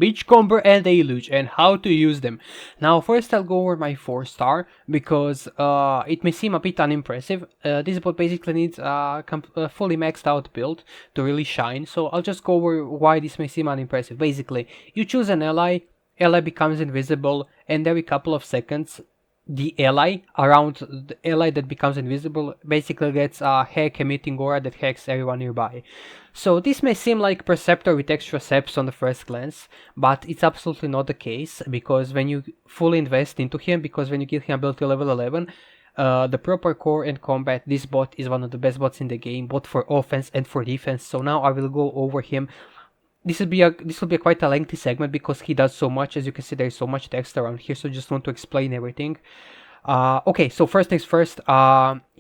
Beachcomber and Deluge and how to use them. Now first I'll go over my 4-star because it may seem a bit unimpressive. This bot basically needs a fully maxed out build to really shine, so I'll just go over why this may seem unimpressive. Basically, you choose an ally becomes invisible, and every couple of seconds the ally that becomes invisible basically gets a hack emitting aura that hacks everyone nearby. So this may seem like Perceptor with extra steps on the first glance, but it's absolutely not the case, because when you fully invest into him, because when you get him ability level 11, the proper core and combat, this bot is one of the best bots in the game, both for offense and for defense. So now I will go over him. This will be quite a lengthy segment because he does so much. As you can see, there is so much text around here, so just want to explain everything. Okay, so first things first,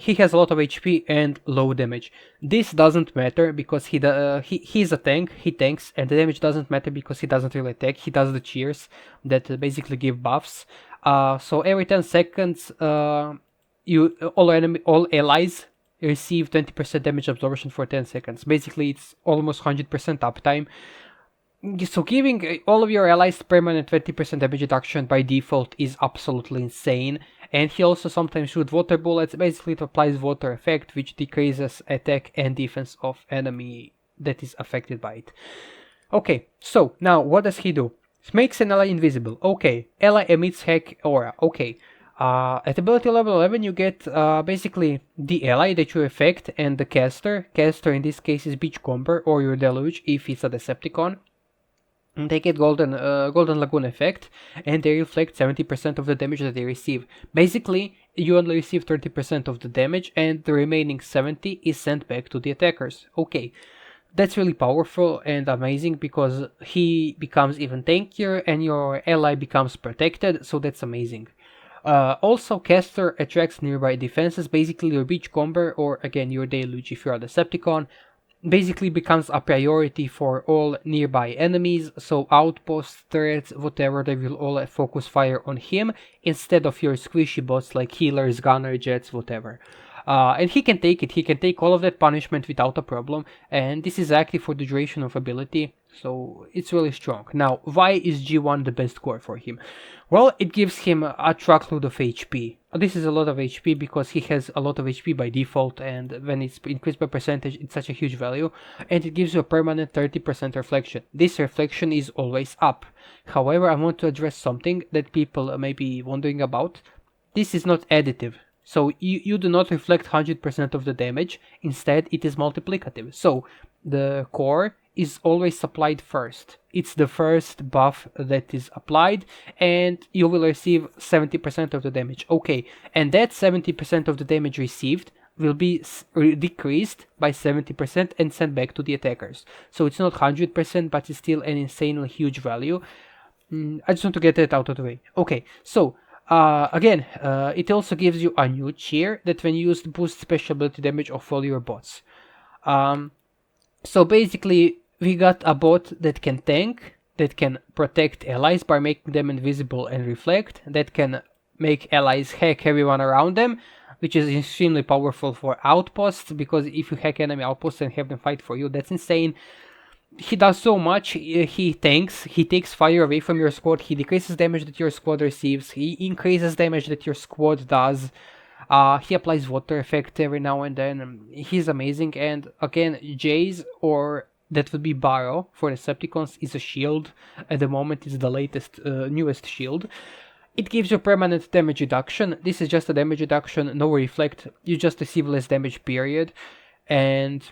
he has a lot of HP and low damage. This doesn't matter because he's a tank, he tanks, and the damage doesn't matter because he doesn't really attack. He does the cheers that basically give buffs. So every 10 seconds, all allies receive 20% damage absorption for 10 seconds. Basically, it's almost 100% uptime. So giving all of your allies permanent 20% damage reduction by default is absolutely insane. And he also sometimes shoots water bullets. Basically, it applies water effect, which decreases attack and defense of enemy that is affected by it. Okay, so now what does he do? It makes an ally invisible. Okay, ally emits hack aura. Okay. At ability level 11 you get basically the ally that you affect and the caster. Caster in this case is Beachcomber or your Deluge if it's a Decepticon. And they get Golden Lagoon effect, and they reflect 70% of the damage that they receive. Basically, you only receive 30% of the damage, and the remaining 70% is sent back to the attackers. Okay, that's really powerful and amazing because he becomes even tankier and your ally becomes protected, so that's amazing. Also, caster attracts nearby defenses. Basically, your Beachcomber, or again your Deluge if you're a Decepticon, basically becomes a priority for all nearby enemies. So outposts, turrets, whatever, they will all focus fire on him instead of your squishy bots like healers, gunner, jets, whatever. And he can take it. He can take all of that punishment without a problem. And this is active for the duration of ability, so it's really strong. Now, why is G1 the best core for him? Well, it gives him a truckload of HP. This is a lot of HP because he has a lot of HP by default, and when it's increased by percentage, it's such a huge value. And it gives you a permanent 30% reflection. This reflection is always up. However, I want to address something that people may be wondering about. This is not additive. So you do not reflect 100% of the damage. Instead, it is multiplicative. So the core is always applied first. It's the first buff that is applied, and you will receive 70% of the damage. Okay, and that 70% of the damage received will be decreased by 70% and sent back to the attackers. So it's not 100%, but it's still an insanely huge value. I just want to get that out of the way. Okay, so again, it also gives you a new cheer that when used boosts special ability damage of all your bots. So basically, we got a bot that can tank, that can protect allies by making them invisible and reflect, that can make allies hack everyone around them, which is extremely powerful for outposts, because if you hack enemy outposts and have them fight for you, that's insane. He does so much. He tanks, he takes fire away from your squad, he decreases damage that your squad receives, he increases damage that your squad does. He applies water effect every now and then. He's amazing. And again, Jace, or that would be Barrow for Decepticons, is a shield. At the moment, it's the latest, newest shield. It gives you permanent damage reduction. This is just a damage reduction, no reflect. You just receive less damage, period. And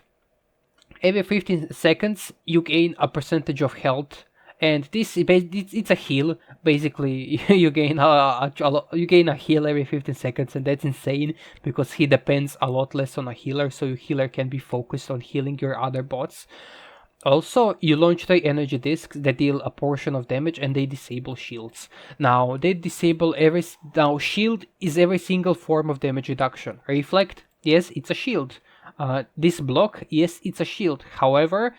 every 15 seconds, you gain a percentage of health. And this it's a heal. Basically, you gain a heal every 15 seconds, and that's insane because he depends a lot less on a healer, so your healer can be focused on healing your other bots. Also, you launch 3 energy discs that deal a portion of damage, and they disable shields. Now, shield is every single form of damage reduction. Reflect, yes, it's a shield. This block, yes, it's a shield. However,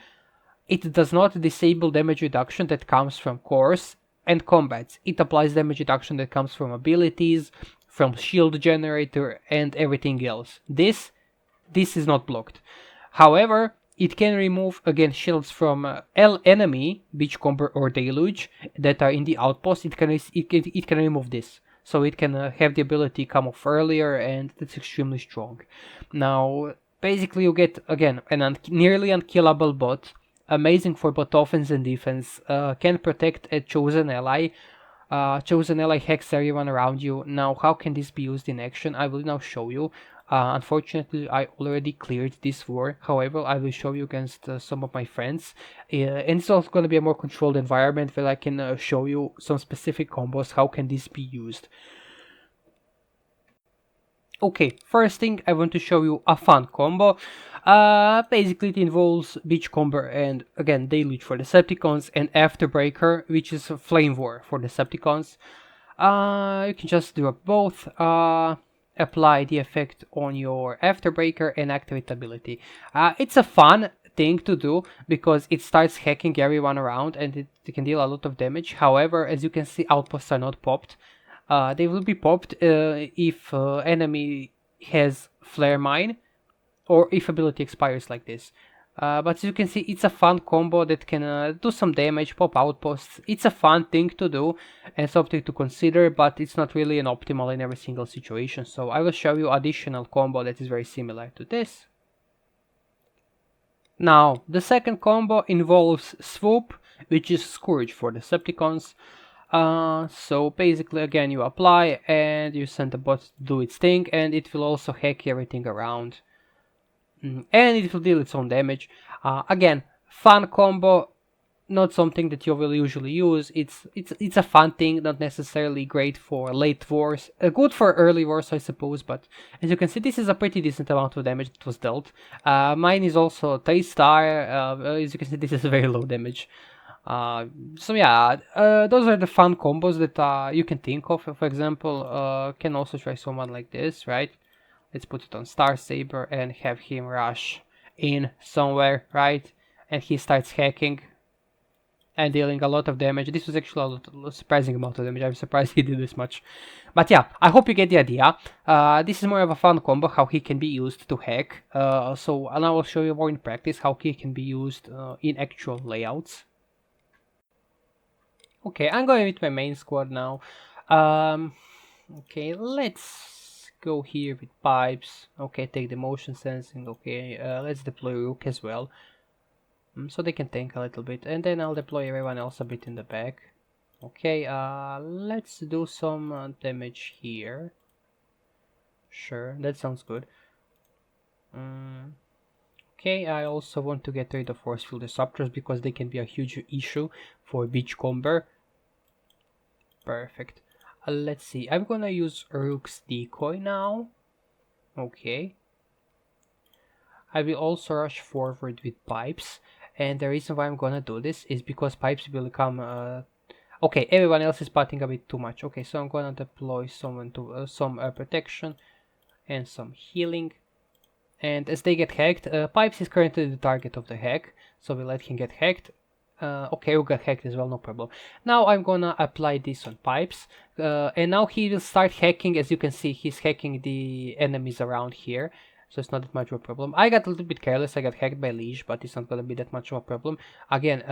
it does not disable damage reduction that comes from cores and combats. It applies damage reduction that comes from abilities, from shield generator, and everything else. This is not blocked. However, it can remove, again, shields from enemy, Beachcomber or Deluge, that are in the outpost. It can remove this. So it can have the ability come off earlier, and that's extremely strong. Now, basically you get, again, an nearly unkillable bot, amazing for both offense and defense, can protect a chosen ally. Chosen ally hacks everyone around you. Now, how can this be used in action? I will now show you. Unfortunately, I already cleared this war. However, I will show you against some of my friends. And it's also going to be a more controlled environment where I can show you some specific combos. How can this be used? Okay, first thing, I want to show you a fun combo. Basically it involves Beachcomber and, again, Deluge for Decepticons, and Afterbreaker, which is a Flame War for Decepticons. You can just do both. Apply the effect on your Afterbreaker and activate ability. It's a fun thing to do because it starts hacking everyone around and it can deal a lot of damage. However, as you can see, outposts are not popped. They will be popped if enemy has Flare Mine or if ability expires like this. But as you can see, it's a fun combo that can do some damage, pop outposts. It's a fun thing to do and something to consider, but it's not really an optimal in every single situation. So I will show you additional combo that is very similar to this. Now, the second combo involves Swoop, which is Scourge for Decepticons. So basically, again, you apply and you send the bot to do its thing, and it will also hack everything around. And it will deal its own damage. Again, fun combo, not something that you will usually use. It's a fun thing, not necessarily great for late wars. Good for early wars, I suppose, but as you can see, this is a pretty decent amount of damage that was dealt. Mine is also 3-star. As you can see, this is very low damage. So yeah, those are the fun combos that you can think of. For example, can also try someone like this, right? Let's put it on Star Saber and have him rush in somewhere, right? And he starts hacking and dealing a lot of damage. This was actually a surprising amount of damage. I'm surprised he did this much. But yeah, I hope you get the idea. This is more of a fun combo, how he can be used to hack. So and I will show you more in practice how he can be used in actual layouts. Okay, I'm going with my main squad now. Okay, let's go here with pipes. Okay, take the motion sensing. Okay, let's deploy Rook as well. So they can tank a little bit. And then I'll deploy everyone else a bit in the back. Okay, let's do some damage here. Sure, that sounds good. Okay, I also want to get rid of force field disruptors because they can be a huge issue for Beachcomber. Perfect. Let's see, I'm gonna use Rook's decoy now. Okay. I will also rush forward with pipes, and the reason why I'm gonna do this is because pipes will come. Okay, everyone else is spotting a bit too much. Okay, so I'm gonna deploy someone to some protection and some healing. And as they get hacked, Pipes is currently the target of the hack, so we let him get hacked. Okay, we got hacked as well, no problem. Now I'm gonna apply this on Pipes, and now he will start hacking. As you can see, he's hacking the enemies around here, so it's not that much of a problem. I got a little bit careless, I got hacked by Liege, but it's not gonna be that much of a problem. Again,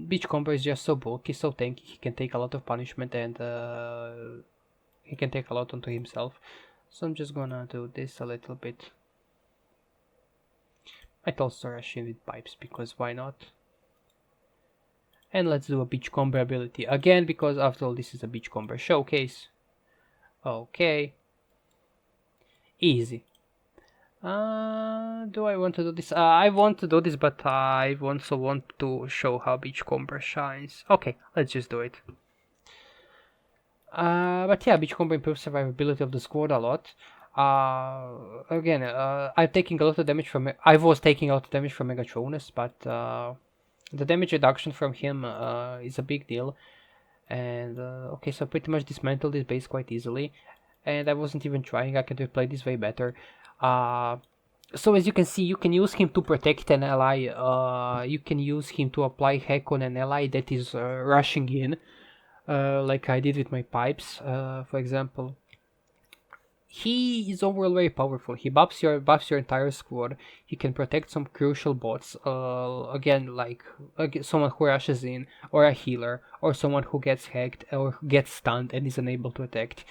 Beachcomber is just so bulky, so tanky, he can take a lot of punishment, and he can take a lot onto himself. So I'm just gonna do this a little bit. I'd also rush in with Pipes, because why not? And let's do a Beachcomber ability again, because after all this is a Beachcomber showcase. Okay. Easy. Do I want to do this? I want to do this, but I also want to show how Beachcomber shines. Okay, let's just do it. But yeah, Beachcomber improves survivability of the squad a lot. Again, I'm taking a lot of damage from. I was taking a lot of damage from Megatronus, but the damage reduction from him is a big deal. And okay, so I pretty much dismantled this base quite easily, and I wasn't even trying. I could have played this way better. So as you can see, you can use him to protect an ally. You can use him to apply hack on an ally that is rushing in, like I did with my pipes, for example. he is overall very powerful. He buffs your entire squad. He can protect some crucial bots. Again, like someone who rushes in, or a healer, or someone who gets hacked or gets stunned and is unable to attack.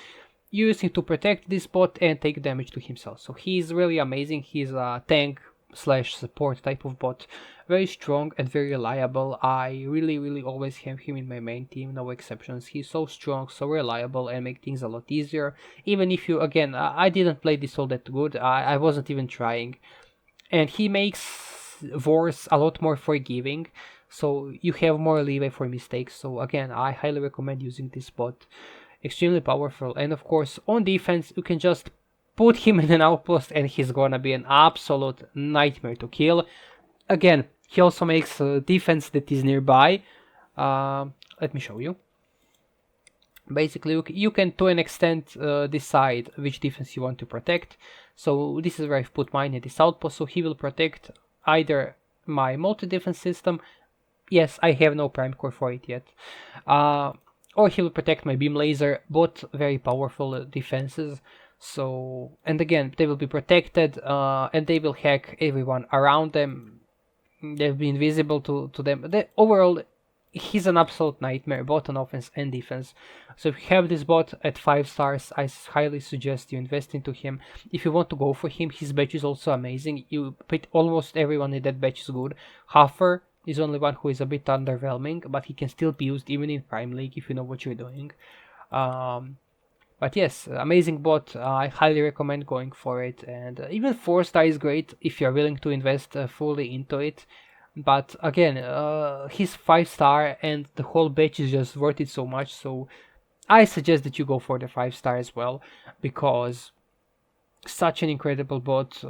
Use him to protect this bot and take damage to himself. So he's really amazing. He's a tank slash support type of bot, very strong and very reliable. I really always have him in my main team, no exceptions. He's so strong, so reliable, and make things a lot easier. Even if you, again, I didn't play this all that good, I wasn't even trying, and he makes wars a lot more forgiving, so you have more leeway for mistakes. So again, I highly recommend using this bot. Extremely powerful, and of course on defense you can just put him in an outpost and he's gonna be an absolute nightmare to kill. Again, he also makes defense that is nearby. Let me show you. Basically, you can to an extent decide which defense you want to protect. So this is where I've put mine in this outpost, so he will protect either my multi-defense system. Yes, I have no prime core for it yet. Or he will protect my beam laser, both very powerful defenses. So, and again, they will be protected, and they will hack everyone around them. They'll be invisible to them. Overall, he's an absolute nightmare, both on offense and defense. So if you have this bot at 5 stars, I highly suggest you invest into him. If you want to go for him, his batch is also amazing. You put almost everyone in that batch is good. Huffer is only one who is a bit underwhelming, but he can still be used even in Prime League if you know what you're doing. But yes, amazing bot. I highly recommend going for it, and even 4 star is great if you're willing to invest fully into it. But again, he's 5 star and the whole batch is just worth it so much, so I suggest that you go for the 5 star as well, because such an incredible bot.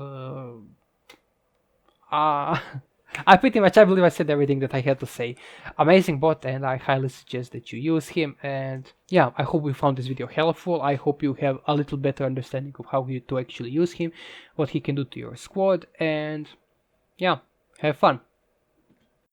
I believe I said everything that I had to say. Amazing bot, and I highly suggest that you use him. And yeah, I hope you found this video helpful. I hope you have a little better understanding of how to actually use him, what he can do to your squad, and yeah, have fun.